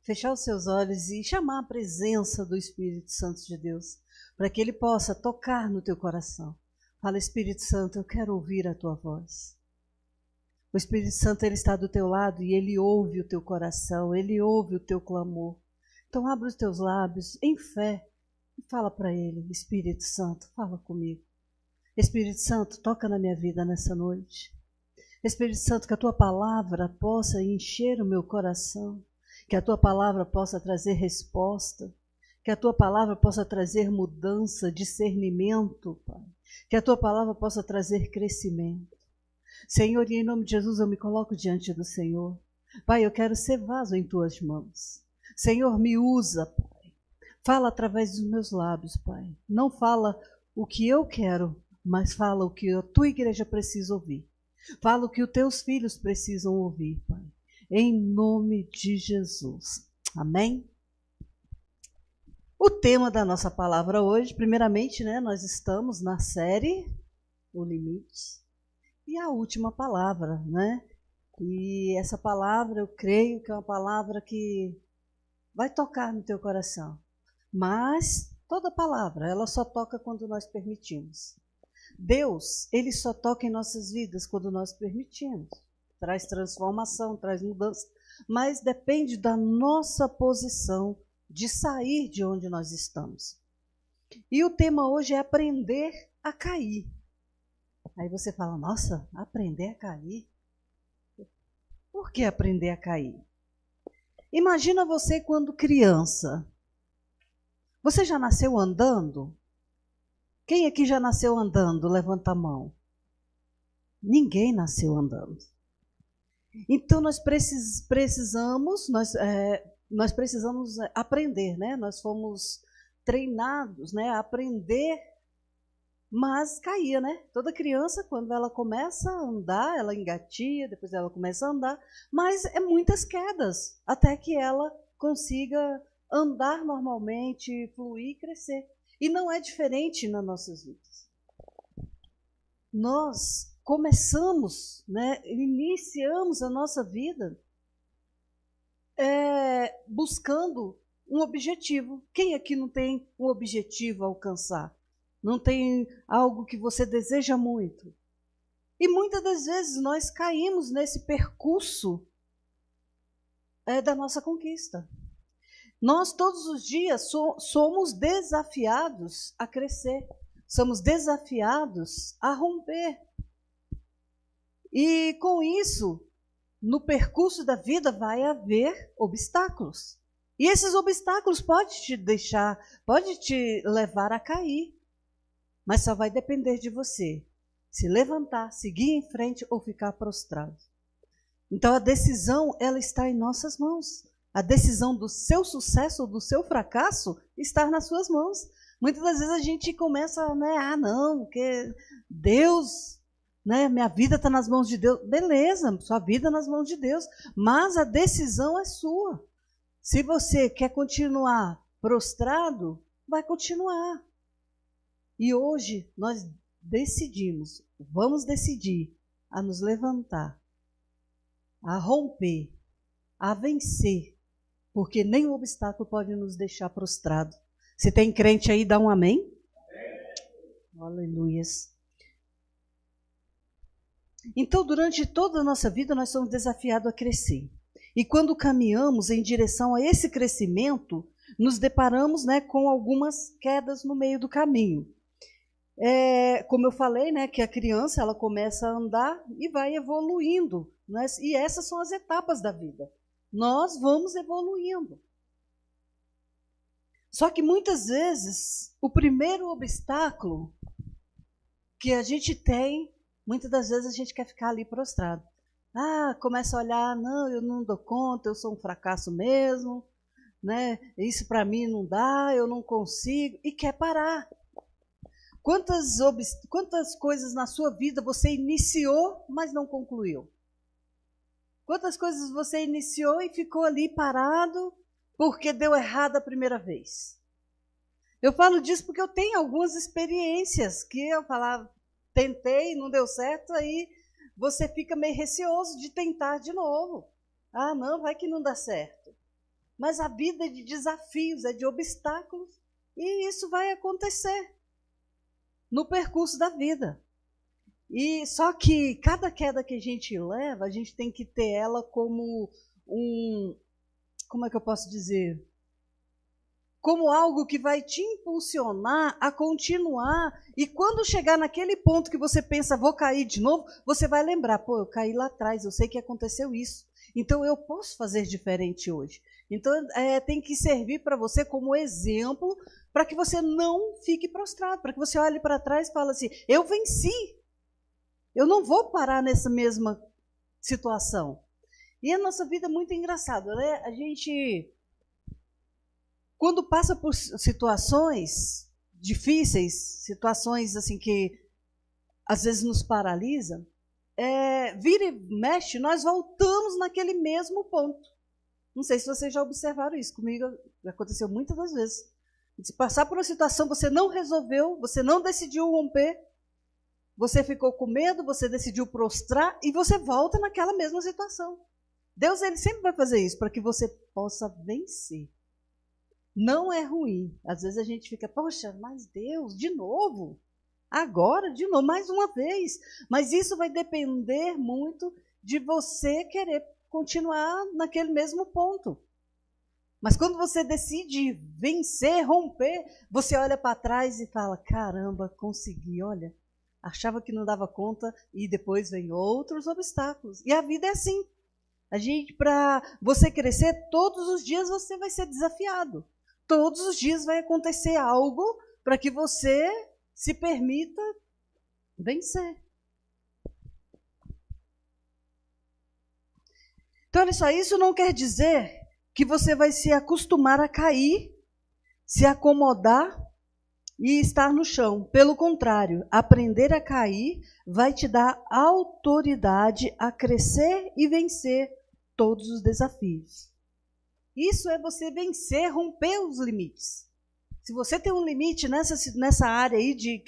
fechar os seus olhos e chamar a presença do Espírito Santo de Deus, para que ele possa tocar no teu coração. Fala, Espírito Santo, eu quero ouvir a tua voz. O Espírito Santo, ele está do teu lado e ele ouve o teu coração, ele ouve o teu clamor. Então abre os teus lábios em fé e fala para ele, Espírito Santo, fala comigo. Espírito Santo, toca na minha vida nessa noite. Espírito Santo, que a tua palavra possa encher o meu coração, que a tua palavra possa trazer resposta, que a tua palavra possa trazer mudança, discernimento, Pai. Que a tua palavra possa trazer crescimento. Senhor, e em nome de Jesus eu me coloco diante do Senhor. Pai, eu quero ser vaso em tuas mãos. Senhor, me usa, Pai. Fala através dos meus lábios, Pai. Não fala o que eu quero, mas fala o que a tua igreja precisa ouvir. Fala o que os teus filhos precisam ouvir, Pai. Em nome de Jesus. Amém? O tema da nossa palavra hoje, primeiramente, nós estamos na série O Limite. E a última palavra, E essa palavra, eu creio que é uma palavra que vai tocar no teu coração. Mas toda palavra, ela só toca quando nós permitimos. Deus, ele só toca em nossas vidas quando nós permitimos. Traz transformação, traz mudança, mas depende da nossa posição de sair de onde nós estamos. E o tema hoje é aprender a cair. Aí você fala, nossa, aprender a cair? Por que aprender a cair? Imagina você quando criança. Você já nasceu andando? Quem aqui já nasceu andando? Levanta a mão. Ninguém nasceu andando. Então nós precisamos aprender, Nós fomos treinados, a aprender, mas caía, Toda criança, quando ela começa a andar, ela engatia, depois ela começa a andar, mas é muitas quedas, até que ela consiga andar normalmente, fluir e crescer. E não é diferente nas nossas vidas. Nós começamos, iniciamos a nossa vida buscando um objetivo. Quem aqui não tem um objetivo a alcançar? Não tem algo que você deseja muito? E muitas das vezes nós caímos nesse percurso da nossa conquista. Nós todos os dias somos desafiados a crescer, somos desafiados a romper. E com isso, no percurso da vida vai haver obstáculos. E esses obstáculos podem te levar a cair. Mas só vai depender de você se levantar, seguir em frente ou ficar prostrado. Então a decisão, ela está em nossas mãos. A decisão do seu sucesso ou do seu fracasso está nas suas mãos. Muitas das vezes a gente começa, não, porque Deus, minha vida está nas mãos de Deus. Beleza, sua vida nas mãos de Deus, mas a decisão é sua. Se você quer continuar prostrado, vai continuar. E hoje nós vamos decidir a nos levantar, a romper, a vencer, porque nenhum obstáculo pode nos deixar prostrado. Se tem crente aí, dá um amém? Amém. Aleluias. Então, durante toda a nossa vida, nós somos desafiados a crescer. E quando caminhamos em direção a esse crescimento, nos deparamos com algumas quedas no meio do caminho. Como eu falei, que a criança ela começa a andar e vai evoluindo. E essas são as etapas da vida. Nós vamos evoluindo. Só que muitas vezes, o primeiro obstáculo que a gente tem, muitas das vezes a gente quer ficar ali prostrado. Começa a olhar, não, eu não dou conta, eu sou um fracasso mesmo, isso para mim não dá, eu não consigo, e quer parar. Quantas coisas na sua vida você iniciou, mas não concluiu? Quantas coisas você iniciou e ficou ali parado porque deu errado a primeira vez? Eu falo disso porque eu tenho algumas experiências que eu falava, tentei, não deu certo, aí você fica meio receoso de tentar de novo. Não, vai que não dá certo. Mas a vida é de desafios, é de obstáculos, e isso vai acontecer no percurso da vida. E só que cada queda que a gente leva, a gente tem que ter ela como como é que eu posso dizer? Como algo que vai te impulsionar a continuar. E quando chegar naquele ponto que você pensa, vou cair de novo, você vai lembrar, pô, eu caí lá atrás, eu sei que aconteceu isso. Então eu posso fazer diferente hoje. Então tem que servir para você como exemplo, para que você não fique prostrado, para que você olhe para trás e fale assim, eu venci. Eu não vou parar nessa mesma situação. E a nossa vida é muito engraçada, né? A gente, quando passa por situações difíceis, situações assim que às vezes nos paralisam, vira e mexe, nós voltamos naquele mesmo ponto. Não sei se vocês já observaram isso, comigo aconteceu muitas das vezes. Se passar por uma situação, você não resolveu, você não decidiu romper, você ficou com medo, você decidiu prostrar e você volta naquela mesma situação. Deus, ele sempre vai fazer isso para que você possa vencer. Não é ruim. Às vezes a gente fica, poxa, mas Deus, de novo? Agora, de novo, mais uma vez. Mas isso vai depender muito de você querer continuar naquele mesmo ponto. Mas quando você decide vencer, romper, você olha para trás e fala, caramba, consegui, olha. Achava que não dava conta e depois vem outros obstáculos. E a vida é assim. A gente, para você crescer, todos os dias você vai ser desafiado. Todos os dias vai acontecer algo para que você se permita vencer. Então, olha só, isso não quer dizer que você vai se acostumar a cair, se acomodar e estar no chão. Pelo contrário, aprender a cair vai te dar autoridade a crescer e vencer todos os desafios. Isso é você vencer, romper os limites. Se você tem um limite nessa área aí de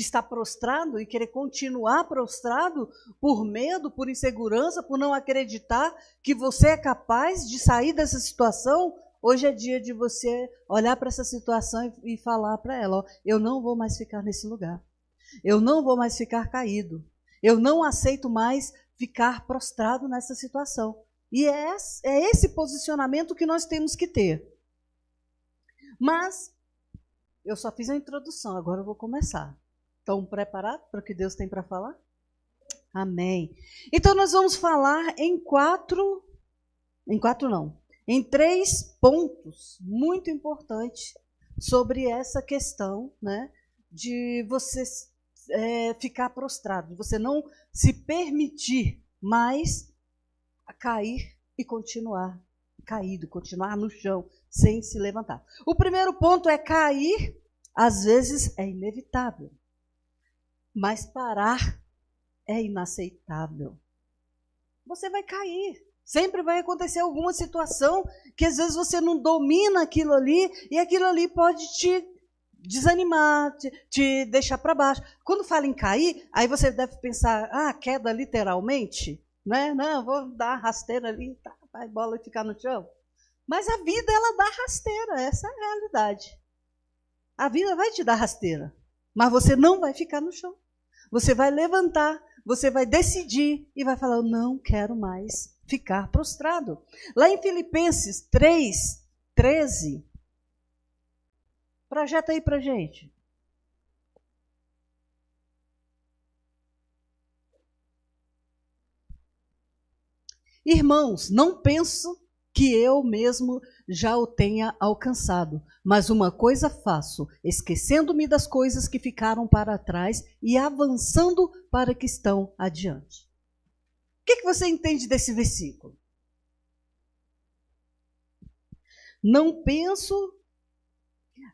estar prostrado e querer continuar prostrado por medo, por insegurança, por não acreditar que você é capaz de sair dessa situação, hoje é dia de você olhar para essa situação e falar para ela, ó, eu não vou mais ficar nesse lugar. Eu não vou mais ficar caído. Eu não aceito mais ficar prostrado nessa situação. E é esse posicionamento que nós temos que ter. Mas, eu só fiz a introdução, agora eu vou começar. Estão preparados para o que Deus tem para falar? Amém. Então, nós vamos falar em três pontos muito importantes sobre essa questão, né, de você ficar prostrado, de você não se permitir mais cair e continuar caído, continuar no chão, sem se levantar. O primeiro ponto é cair, às vezes é inevitável, mas parar é inaceitável. Você vai cair. Sempre vai acontecer alguma situação que às vezes você não domina aquilo ali e aquilo ali pode te desanimar, te deixar para baixo. Quando fala em cair, aí você deve pensar, queda literalmente, né? Não, vou dar uma rasteira ali, tá, vai bola e ficar no chão. Mas a vida, ela dá rasteira, essa é a realidade. A vida vai te dar rasteira, mas você não vai ficar no chão. Você vai levantar, você vai decidir e vai falar, eu não quero mais ficar prostrado. Lá em Filipenses 3:13, projeta aí pra gente. Irmãos, não penso que eu mesmo já o tenha alcançado, mas uma coisa faço, esquecendo-me das coisas que ficaram para trás e avançando para que estão adiante. O que você entende desse versículo? Não penso...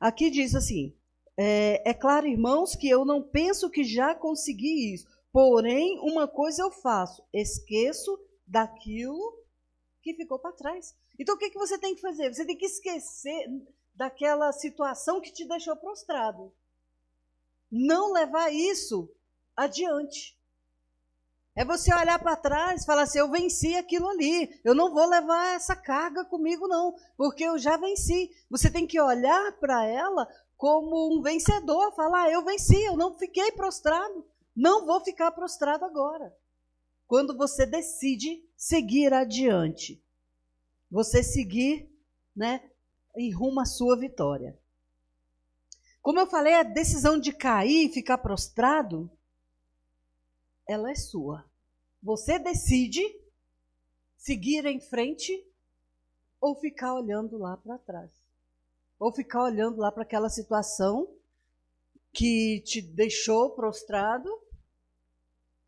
Aqui diz assim, é claro, irmãos, que eu não penso que já consegui isso, porém, uma coisa eu faço, esqueço daquilo que ficou para trás. Então, o que você tem que fazer? Você tem que esquecer daquela situação que te deixou prostrado. Não levar isso adiante. É você olhar para trás e falar assim, eu venci aquilo ali, eu não vou levar essa carga comigo não, porque eu já venci. Você tem que olhar para ela como um vencedor, falar, eu venci, eu não fiquei prostrado, não vou ficar prostrado agora. Quando você decide seguir adiante, você seguir, né, em rumo à sua vitória. Como eu falei, a decisão de cair e ficar prostrado, ela é sua. Você decide seguir em frente ou ficar olhando lá para trás. Ou ficar olhando lá para aquela situação que te deixou prostrado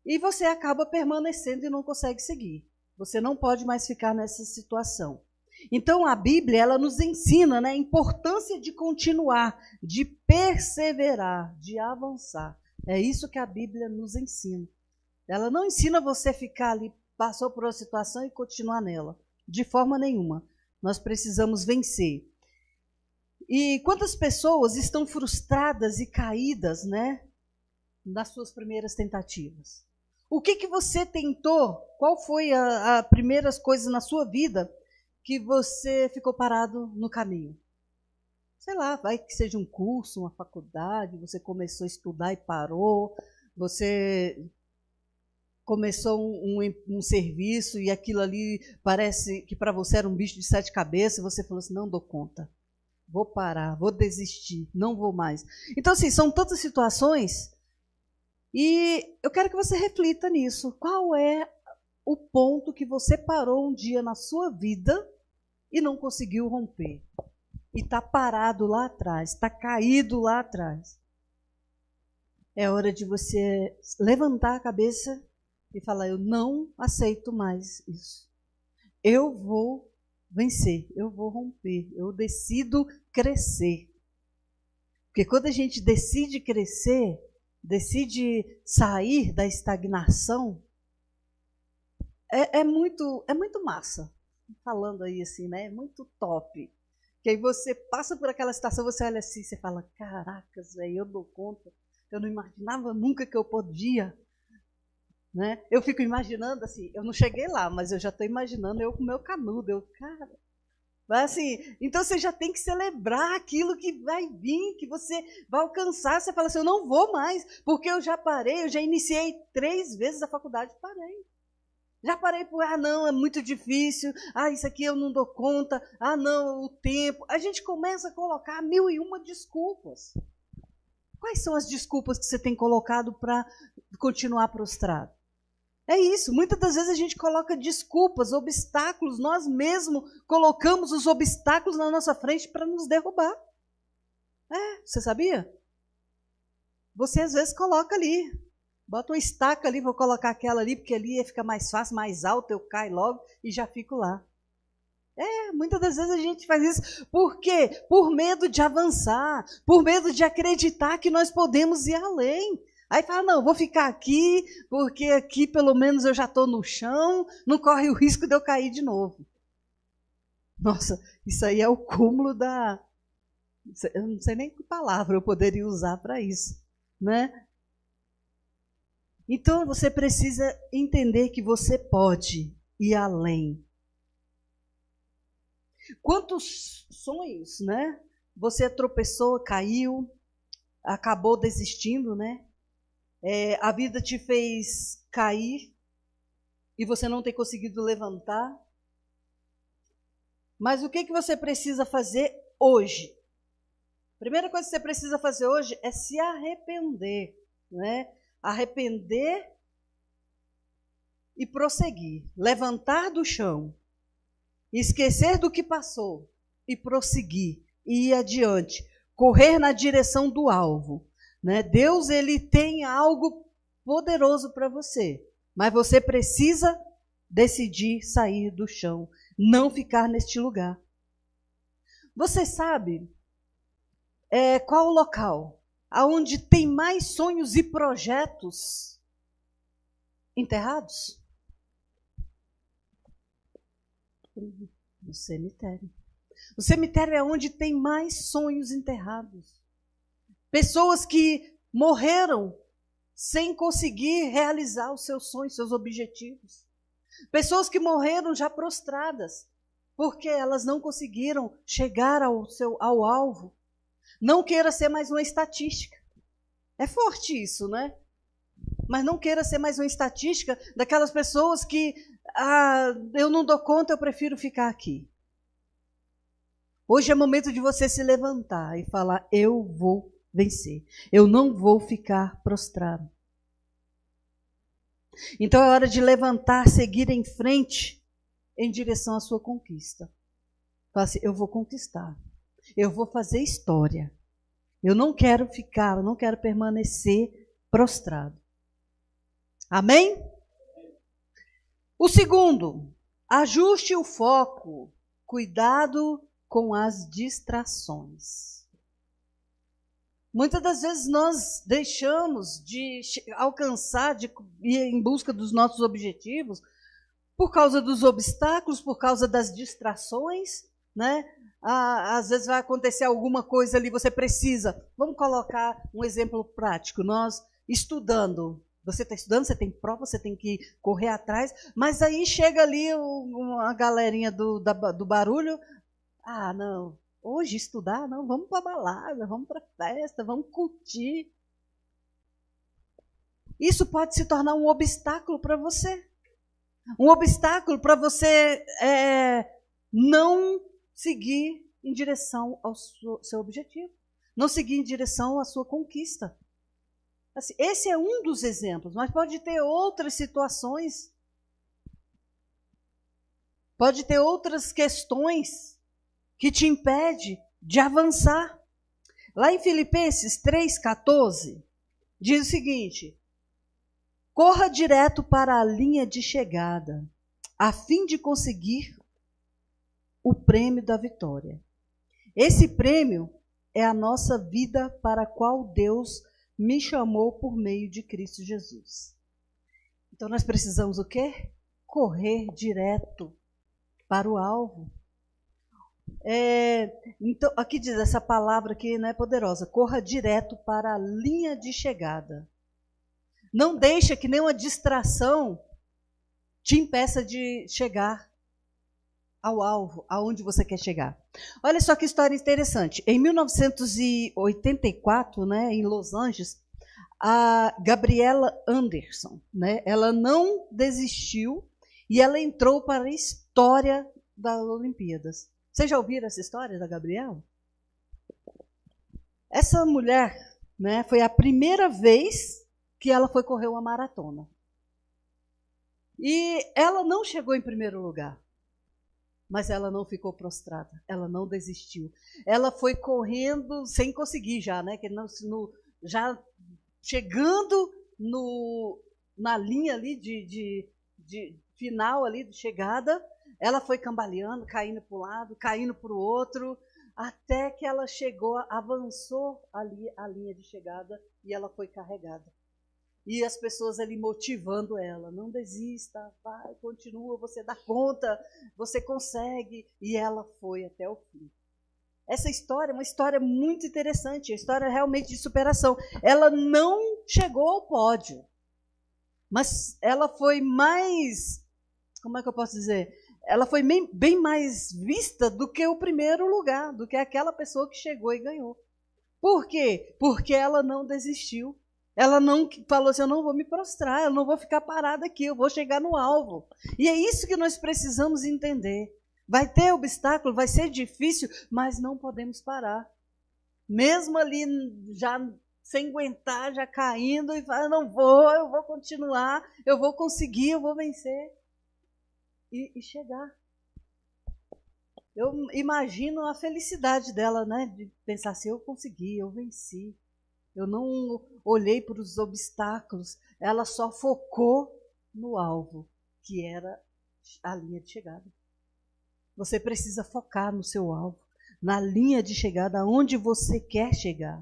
e você acaba permanecendo e não consegue seguir. Você não pode mais ficar nessa situação. Então a Bíblia, ela nos ensina, né, a importância de continuar, de perseverar, de avançar. É isso que a Bíblia nos ensina. Ela não ensina você a ficar ali, passou por uma situação e continuar nela. De forma nenhuma. Nós precisamos vencer. E quantas pessoas estão frustradas e caídas, né, nas suas primeiras tentativas? O que você tentou? Qual foi a primeiras coisas na sua vida que você ficou parado no caminho? Sei lá, vai que seja um curso, uma faculdade, você começou a estudar e parou, você começou um serviço e aquilo ali parece que para você era um bicho de 7 cabeças, e você falou assim, não dou conta, vou parar, vou desistir, não vou mais. Então, assim, são tantas situações e eu quero que você reflita nisso. Qual é o ponto que você parou um dia na sua vida e não conseguiu romper? E está parado lá atrás, está caído lá atrás. É hora de você levantar a cabeça e falar, eu não aceito mais isso. Eu vou vencer, eu vou romper, eu decido crescer. Porque quando a gente decide crescer, decide sair da estagnação, é muito massa. Falando aí assim, né? É muito top. Que aí você passa por aquela situação, você olha assim, você fala, caracas, velho, eu dou conta. Eu não imaginava nunca que eu podia. Né? Eu fico imaginando assim, eu não cheguei lá, mas eu já estou imaginando eu com o meu canudo, cara. Mas assim, então você já tem que celebrar aquilo que vai vir, que você vai alcançar. Você fala assim, eu não vou mais, porque eu já parei, eu já iniciei 3 vezes a faculdade, parei. Já parei por, não, é muito difícil, isso aqui eu não dou conta, não, o tempo. A gente começa a colocar 1001 desculpas. Quais são as desculpas que você tem colocado para continuar prostrado? É isso, muitas das vezes a gente coloca desculpas, obstáculos, nós mesmos colocamos os obstáculos na nossa frente para nos derrubar. Você sabia? Você às vezes coloca ali, bota uma estaca ali, vou colocar aquela ali, porque ali fica mais fácil, mais alto, eu caio logo e já fico lá. Muitas das vezes a gente faz isso. Por quê? Por medo de avançar, por medo de acreditar que nós podemos ir além. Aí fala, não, vou ficar aqui, porque aqui pelo menos eu já estou no chão, não corre o risco de eu cair de novo. Nossa, isso aí é o cúmulo da... Eu não sei nem que palavra eu poderia usar para isso, né? Então você precisa entender que você pode ir além. Quantos sonhos, né? Você tropeçou, caiu, acabou desistindo, né? A vida te fez cair e você não tem conseguido levantar. Mas o que você precisa fazer hoje? A primeira coisa que você precisa fazer hoje é se arrepender, né? Arrepender e prosseguir. Levantar do chão, esquecer do que passou e prosseguir, e ir adiante. Correr na direção do alvo. Né? Deus, ele tem algo poderoso para você, mas você precisa decidir sair do chão, não ficar neste lugar. Você sabe qual o local onde tem mais sonhos e projetos enterrados? No cemitério. O cemitério é onde tem mais sonhos enterrados. Pessoas que morreram sem conseguir realizar os seus sonhos, seus objetivos. Pessoas que morreram já prostradas, porque elas não conseguiram chegar ao alvo. Não queira ser mais uma estatística. É forte isso, né? Mas não queira ser mais uma estatística daquelas pessoas que, eu não dou conta, eu prefiro ficar aqui. Hoje é momento de você se levantar e falar, eu vou vencer. Eu não vou ficar prostrado. Então é hora de levantar, seguir em frente em direção à sua conquista. Fala assim, eu vou conquistar. Eu vou fazer história. Eu não quero ficar, eu não quero permanecer prostrado. Amém? O segundo, ajuste o foco. Cuidado com as distrações. Muitas das vezes nós deixamos de alcançar, de ir em busca dos nossos objetivos por causa dos obstáculos, por causa das distrações, né? Às vezes vai acontecer alguma coisa ali, você precisa. Vamos colocar um exemplo prático. Nós estudando, você está estudando, você tem prova, você tem que correr atrás, mas aí chega ali uma galerinha do barulho. Não. Hoje estudar, não, vamos para a balada, vamos para a festa, vamos curtir. Isso pode se tornar um obstáculo para você. Um obstáculo para você não seguir em direção ao seu objetivo. Não seguir em direção à sua conquista. Assim, esse é um dos exemplos, mas pode ter outras situações. Pode ter outras questões que te impede de avançar. Lá em Filipenses 3,14, diz o seguinte: corra direto para a linha de chegada, a fim de conseguir o prêmio da vitória. Esse prêmio é a nossa vida para a qual Deus me chamou por meio de Cristo Jesus. Então nós precisamos o quê? Correr direto para o alvo. Então, aqui diz essa palavra que não é poderosa. Corra direto para a linha de chegada. Não deixa que nenhuma distração te impeça de chegar ao alvo, aonde você quer chegar. Olha só que história interessante. Em 1984, né, em Los Angeles, a Gabriela Anderson, né, ela não desistiu e ela entrou para a história das Olimpíadas. Vocês já ouviram essa história da Gabriela? Essa mulher, né, foi a primeira vez que ela foi correr uma maratona. E ela não chegou em primeiro lugar, mas ela não ficou prostrada, ela não desistiu. Ela foi correndo sem conseguir já, né? Já chegando na linha ali de final ali de chegada, ela foi cambaleando, caindo para um lado, caindo para o outro, até que ela chegou, avançou ali a linha de chegada e ela foi carregada. E as pessoas ali motivando ela, não desista, vai, continua, você dá conta, você consegue. E ela foi até o fim. Essa história é uma história muito interessante, uma história realmente de superação. Ela não chegou ao pódio, mas ela foi mais, como é que eu posso dizer? Ela foi bem mais vista do que o primeiro lugar, do que aquela pessoa que chegou e ganhou. Por quê? Porque ela não desistiu. Ela não falou assim, eu não vou me prostrar, eu não vou ficar parada aqui, eu vou chegar no alvo. E é isso que nós precisamos entender. Vai ter obstáculo, vai ser difícil, mas não podemos parar. Mesmo ali já sem aguentar, já caindo, e falar, não vou, eu vou continuar, eu vou conseguir, eu vou vencer. E chegar. Eu imagino a felicidade dela, né? De pensar assim, eu consegui, eu venci. Eu não olhei para os obstáculos, ela só focou no alvo, que era a linha de chegada. Você precisa focar no seu alvo, na linha de chegada, aonde você quer chegar.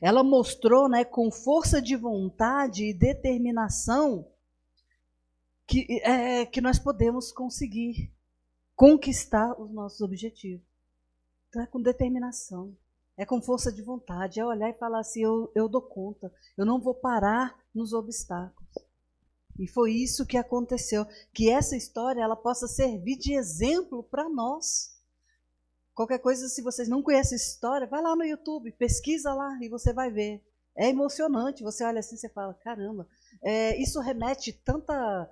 Ela mostrou, né, com força de vontade e determinação, que nós podemos conseguir conquistar os nossos objetivos. Então é com determinação. É com força de vontade, é olhar e falar assim, eu dou conta, eu não vou parar nos obstáculos. E foi isso que aconteceu, que essa história ela possa servir de exemplo para nós. Qualquer coisa, se vocês não conhecem essa história, vai lá no YouTube, pesquisa lá e você vai ver. É emocionante, você olha assim e fala, caramba, isso remete tanta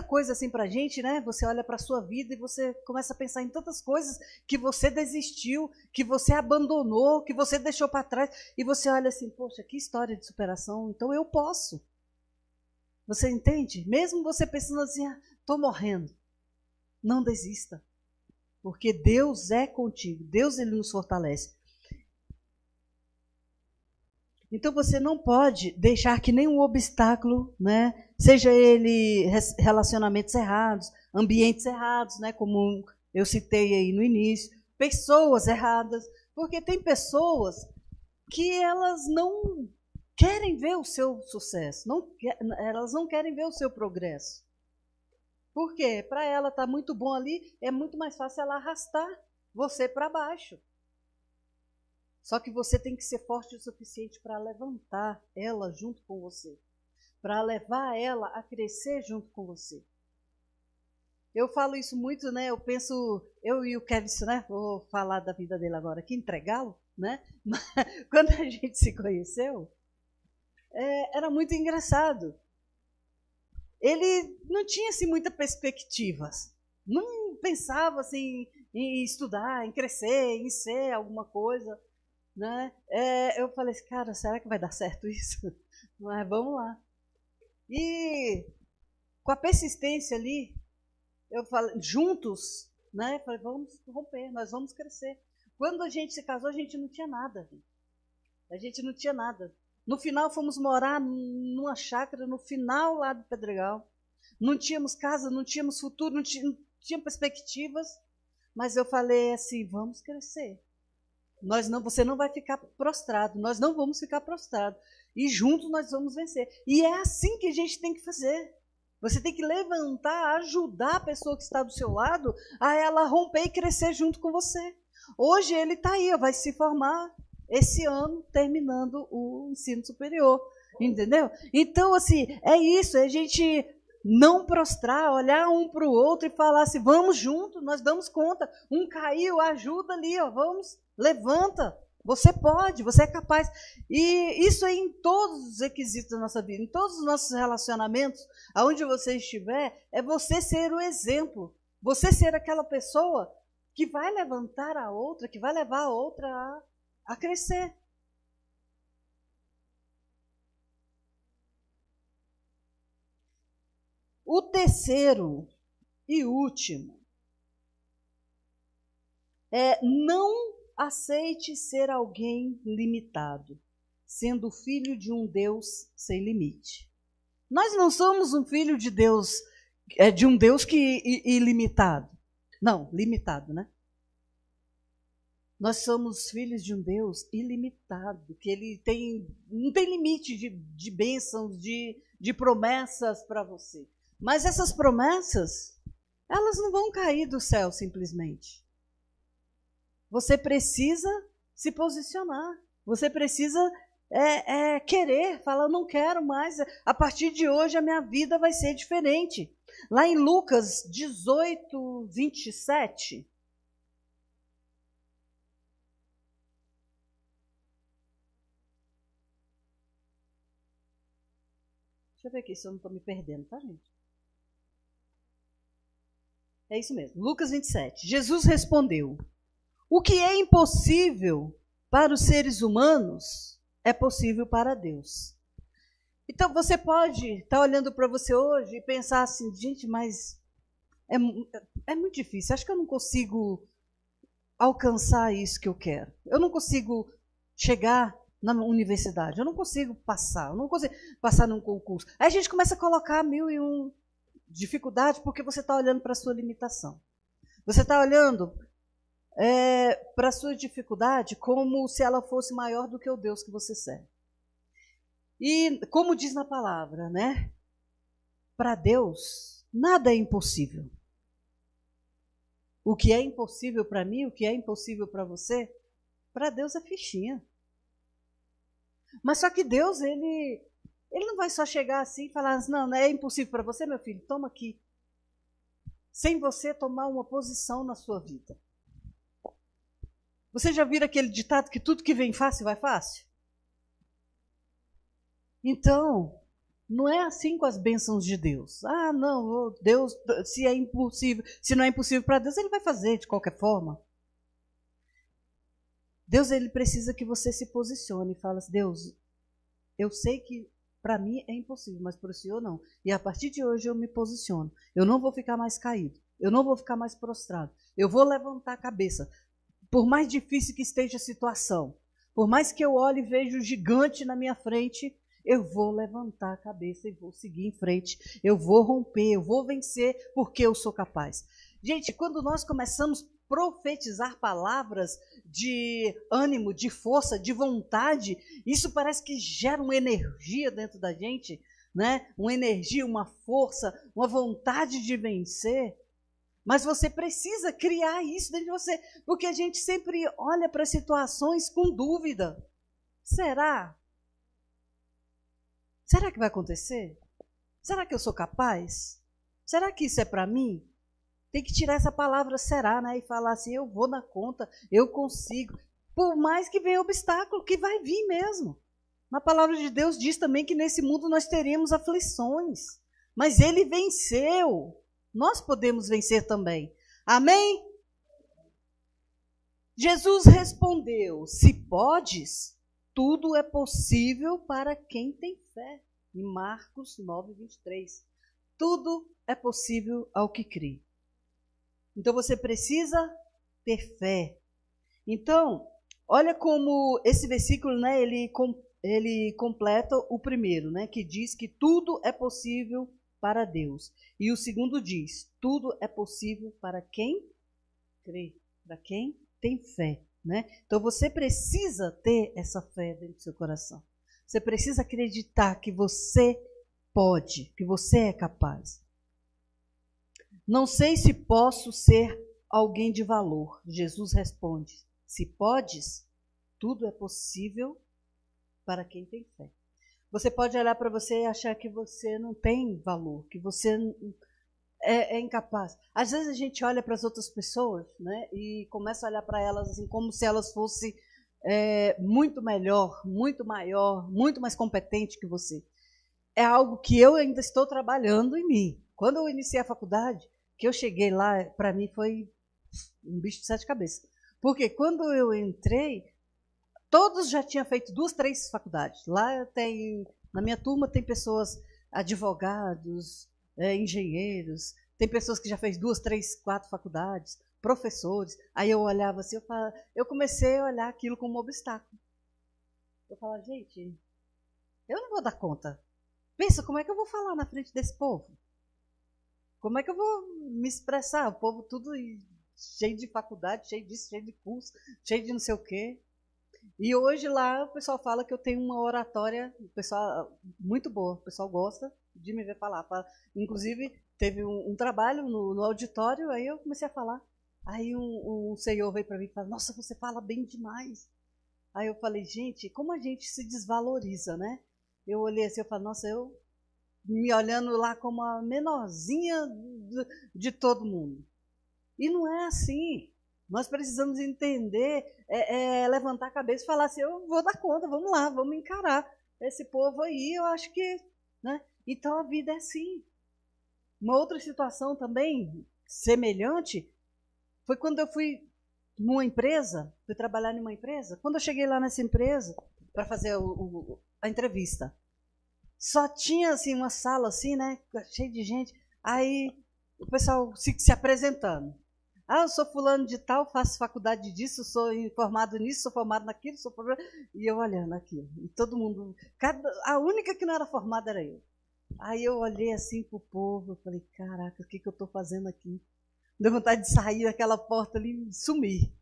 coisa assim para a gente, né? Você olha para a sua vida e você começa a pensar em tantas coisas que você desistiu, que você abandonou, que você deixou para trás, e você olha assim, poxa, que história de superação, então eu posso. Você entende? Mesmo você pensando assim, estou morrendo, não desista, porque Deus é contigo, Deus ele nos fortalece. Então você não pode deixar que nenhum obstáculo, né, seja ele relacionamentos errados, ambientes errados, né, como eu citei aí no início, pessoas erradas, porque tem pessoas que elas não querem ver o seu sucesso, elas não querem ver o seu progresso. Por quê? Para ela estar muito bom ali, é muito mais fácil ela arrastar você para baixo. Só que você tem que ser forte o suficiente para levantar ela junto com você, para levar ela a crescer junto com você. Eu falo isso muito, né? Eu penso, eu e o Kevin, né? Vou falar da vida dele agora aqui, entregá-lo, né? Mas, quando a gente se conheceu, era muito engraçado. Ele não tinha assim muita perspectiva, não pensava assim em estudar, em crescer, em ser alguma coisa. Né? Eu falei assim, cara, será que vai dar certo isso? Mas vamos lá. E com a persistência ali, eu falei, juntos, né? Falei, vamos romper, nós vamos crescer. Quando a gente se casou, a gente não tinha nada. A gente não tinha nada. No final, fomos morar numa chácara, no final lá do Pedregal. Não tínhamos casa, não tínhamos futuro, não tinha perspectivas. Mas eu falei assim, vamos crescer. Você não vai ficar prostrado, nós não vamos ficar prostrados. E juntos nós vamos vencer. E é assim que a gente tem que fazer. Você tem que levantar, ajudar a pessoa que está do seu lado a ela romper e crescer junto com você. Hoje ele está aí, vai se formar esse ano, terminando o ensino superior. Entendeu? Então, assim, é isso, é a gente não prostrar, olhar um para o outro e falar assim, vamos junto, nós damos conta. Um caiu, ajuda ali, ó, vamos, levanta. Você pode, você é capaz. E isso é em todos os requisitos da nossa vida, em todos os nossos relacionamentos, aonde você estiver, é você ser o exemplo. Você ser aquela pessoa que vai levantar a outra, que vai levar a outra a crescer. O terceiro e último não aceite ser alguém limitado, sendo filho de um Deus sem limite. Nós não somos um filho de Deus, de um Deus ilimitado. Não, limitado, né? Nós somos filhos de um Deus ilimitado, que ele não tem limite de bênçãos, de promessas para você. Mas essas promessas, elas não vão cair do céu simplesmente. Você precisa se posicionar. Você precisa querer, falar, eu não quero mais. A partir de hoje a minha vida vai ser diferente. Lá em Lucas 18, 27... Deixa eu ver aqui se eu não estou me perdendo, tá, gente? É isso mesmo. Lucas 27. Jesus respondeu: o que é impossível para os seres humanos é possível para Deus. Então você pode estar olhando para você hoje e pensar assim, gente, mas é muito difícil. Acho que eu não consigo alcançar isso que eu quero. Eu não consigo chegar na universidade, eu não consigo passar num concurso. Aí a gente começa a colocar 1001 dificuldades porque você está olhando para a sua limitação. Você está olhando para a sua dificuldade como se ela fosse maior do que o Deus que você serve. E como diz na palavra, né? Para Deus, nada é impossível. O que é impossível para mim, o que é impossível para você, Para Deus é fichinha. Mas só que Deus, ele não vai só chegar assim e falar, não é impossível para você, meu filho, toma aqui. Sem você tomar uma posição na sua vida. Você já viu aquele ditado que tudo que vem fácil vai fácil? Então, não é assim com as bênçãos de Deus. Ah, não, Deus, se é impossível, se não é impossível para Deus, ele vai fazer de qualquer forma. Deus, ele precisa que você se posicione e fale assim, Deus, eu sei que para mim é impossível, mas para o Senhor não. E a partir de hoje eu me posiciono. Eu não vou ficar mais caído. Eu não vou ficar mais prostrado. Eu vou levantar a cabeça. Por mais difícil que esteja a situação, por mais que eu olhe e veja o gigante na minha frente, eu vou levantar a cabeça e vou seguir em frente. Eu vou romper, eu vou vencer, porque eu sou capaz. Gente, quando nós começamos a profetizar palavras de ânimo, de força, de vontade, isso parece que gera uma energia dentro da gente, né? Uma energia, uma força, uma vontade de vencer. Mas você precisa criar isso dentro de você, porque a gente sempre olha para situações com dúvida. Será? Será que vai acontecer? Será que eu sou capaz? Será que isso é para mim? Tem que tirar essa palavra será, né? E falar assim, eu vou na conta, eu consigo. Por mais que venha obstáculo, que vai vir mesmo. Na palavra de Deus diz também que nesse mundo nós teremos aflições. Mas ele venceu. Nós podemos vencer também. Amém? Jesus respondeu, se podes, tudo é possível para quem tem fé. Em Marcos 9, 23. Tudo é possível ao que crê. Então você precisa ter fé. Então, olha como esse versículo, né, ele completa o primeiro, né, que diz que tudo é possível para Deus. E o segundo diz, tudo é possível para quem crê, para quem tem fé. Né? Então você precisa ter essa fé dentro do seu coração. Você precisa acreditar que você pode, que você é capaz. Não sei se posso ser alguém de valor. Jesus responde, se podes, tudo é possível para quem tem fé. Você pode olhar para você e achar que você não tem valor, que você é incapaz. Às vezes a gente olha para as outras pessoas, né, e começa a olhar para elas assim, como se elas fossem muito melhor, muito maior, muito mais competente que você. É algo que eu ainda estou trabalhando em mim. Quando eu iniciei a faculdade, que eu cheguei lá, para mim foi um bicho de 7 cabeças. Porque quando eu entrei, todos já tinham feito 2, 3 faculdades. Lá na minha turma tem pessoas, advogados, engenheiros, tem pessoas que já fez 2, 3, 4 faculdades, professores. Aí eu olhava assim, eu comecei a olhar aquilo como um obstáculo. Eu falava, gente, eu não vou dar conta. Pensa, como é que eu vou falar na frente desse povo? Como é que eu vou me expressar? O povo tudo cheio de faculdade, cheio disso, cheio de curso, cheio de não sei o quê. E hoje lá o pessoal fala que eu tenho uma oratória, pessoal, muito boa. O pessoal gosta de me ver falar. Inclusive, teve um trabalho no auditório, aí eu comecei a falar. Aí um senhor veio para mim e falou, nossa, você fala bem demais. Aí eu falei, gente, como a gente se desvaloriza, né? Eu olhei assim, eu falei, nossa, eu me olhando lá como a menorzinha de todo mundo. E não é assim. Nós precisamos entender, levantar a cabeça e falar assim, eu vou dar conta, vamos lá, vamos encarar esse povo aí, eu acho que... Né? Então a vida é assim. Uma outra situação também semelhante foi quando eu fui numa empresa, fui trabalhar numa empresa. Quando eu cheguei lá nessa empresa para fazer a entrevista, só tinha assim uma sala assim, né, cheia de gente. Aí o pessoal se apresentando. Ah, eu sou fulano de tal, faço faculdade disso, sou formado nisso, sou formado naquilo, sou formado... E eu olhando aquilo. E todo mundo... A única que não era formada era eu. Aí eu olhei assim pro povo, eu falei, caraca, o que eu estou fazendo aqui? Deu vontade de sair daquela porta ali e sumir.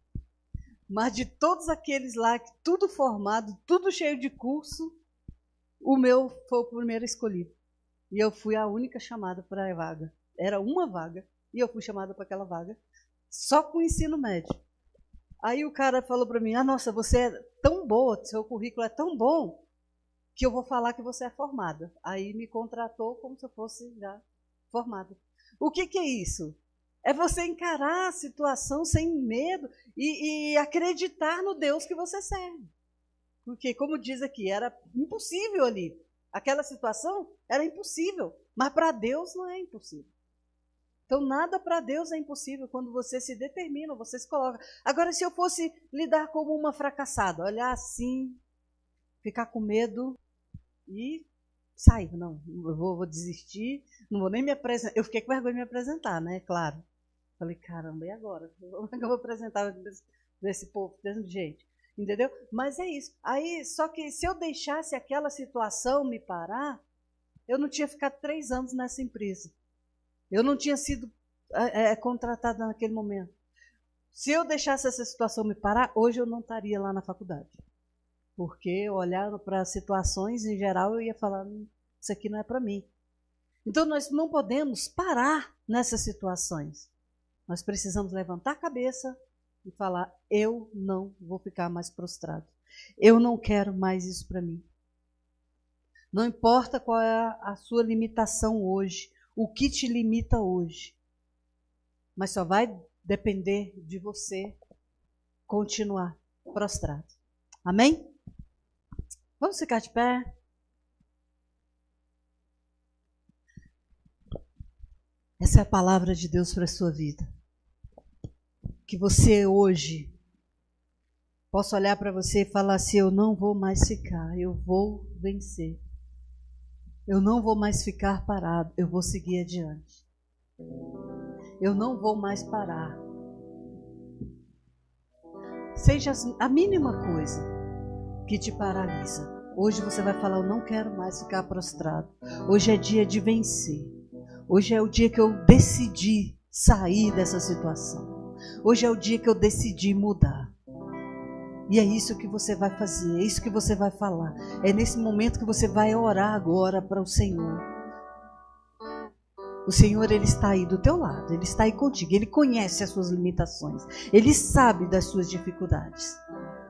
Mas de todos aqueles lá, tudo formado, tudo cheio de curso, o meu foi o primeiro escolhido. E eu fui a única chamada para a vaga. Era uma vaga, e eu fui chamada para aquela vaga, só com o ensino médio. Aí o cara falou para mim, nossa, você é tão boa, seu currículo é tão bom, que eu vou falar que você é formada. Aí me contratou como se eu fosse já formada. O que é isso? É você encarar a situação sem medo e acreditar no Deus que você serve. Porque, como diz aqui, era impossível ali. Aquela situação era impossível, mas para Deus não é impossível. Então, nada para Deus é impossível quando você se determina, você se coloca. Agora, se eu fosse lidar como uma fracassada, olhar assim, ficar com medo e sair, não, eu vou desistir, não vou nem me apresentar. Eu fiquei com vergonha de me apresentar, né? Claro. Falei, caramba, e agora? Como é que eu vou apresentar desse povo, desse jeito? Entendeu? Mas é isso. Aí, só que se eu deixasse aquela situação me parar, eu não tinha ficado 3 anos nessa empresa. Eu não tinha sido contratada naquele momento. Se eu deixasse essa situação me parar, hoje eu não estaria lá na faculdade. Porque olhando para situações em geral, eu ia falar, isso aqui não é para mim. Então nós não podemos parar nessas situações. Nós precisamos levantar a cabeça e falar, eu não vou ficar mais prostrado. Eu não quero mais isso para mim. Não importa qual é a sua limitação hoje, o que te limita hoje. Mas só vai depender de você continuar prostrado. Amém? Vamos ficar de pé? Essa é a palavra de Deus para a sua vida. Que você hoje possa olhar para você e falar assim, eu não vou mais ficar, eu vou vencer. Eu não vou mais ficar parado, eu vou seguir adiante. Eu não vou mais parar. Seja a mínima coisa que te paralisa. Hoje você vai falar, eu não quero mais ficar prostrado. Hoje é dia de vencer. Hoje é o dia que eu decidi sair dessa situação. Hoje é o dia que eu decidi mudar. E é isso que você vai fazer, é isso que você vai falar. É nesse momento que você vai orar agora para o Senhor. O Senhor, Ele está aí do teu lado, Ele está aí contigo, Ele conhece as suas limitações, Ele sabe das suas dificuldades.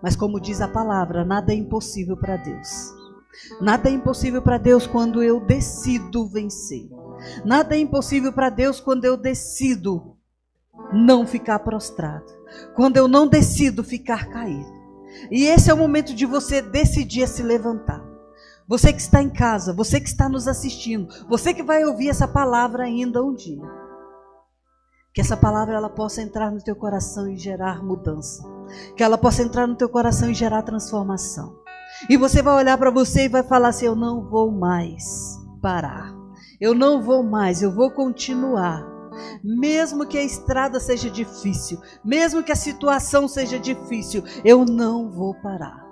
Mas como diz a palavra, nada é impossível para Deus. Nada é impossível para Deus quando eu decido vencer. Nada é impossível para Deus quando eu decido não ficar prostrado. Quando eu não decido ficar caído. E esse é o momento de você decidir a se levantar. Você que está em casa, você que está nos assistindo, você que vai ouvir essa palavra ainda um dia. Que essa palavra ela possa entrar no teu coração e gerar mudança. Que ela possa entrar no teu coração e gerar transformação. E você vai olhar para você e vai falar assim, eu não vou mais parar. Eu não vou mais, eu vou continuar. Mesmo que a estrada seja difícil, mesmo que a situação seja difícil, eu não vou parar.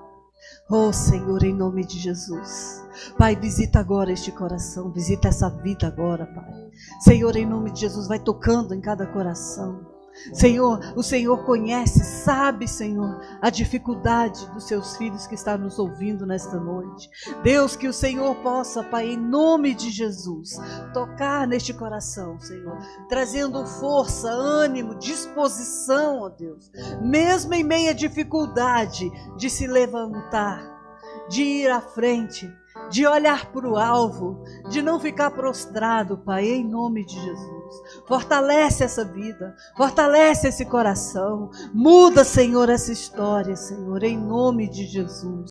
Oh Senhor, em nome de Jesus. Pai, visita agora este coração, visita essa vida agora, Pai. Senhor, em nome de Jesus, vai tocando em cada coração. Senhor, o Senhor conhece, sabe, Senhor, a dificuldade dos seus filhos que estão nos ouvindo nesta noite. Deus, que o Senhor possa, Pai, em nome de Jesus, tocar neste coração, Senhor, trazendo força, ânimo, disposição, ó Deus, mesmo em meio à dificuldade de se levantar, de ir à frente, de olhar para o alvo, de não ficar prostrado, Pai, em nome de Jesus. Fortalece essa vida, fortalece esse coração, muda, Senhor, essa história, Senhor, em nome de Jesus.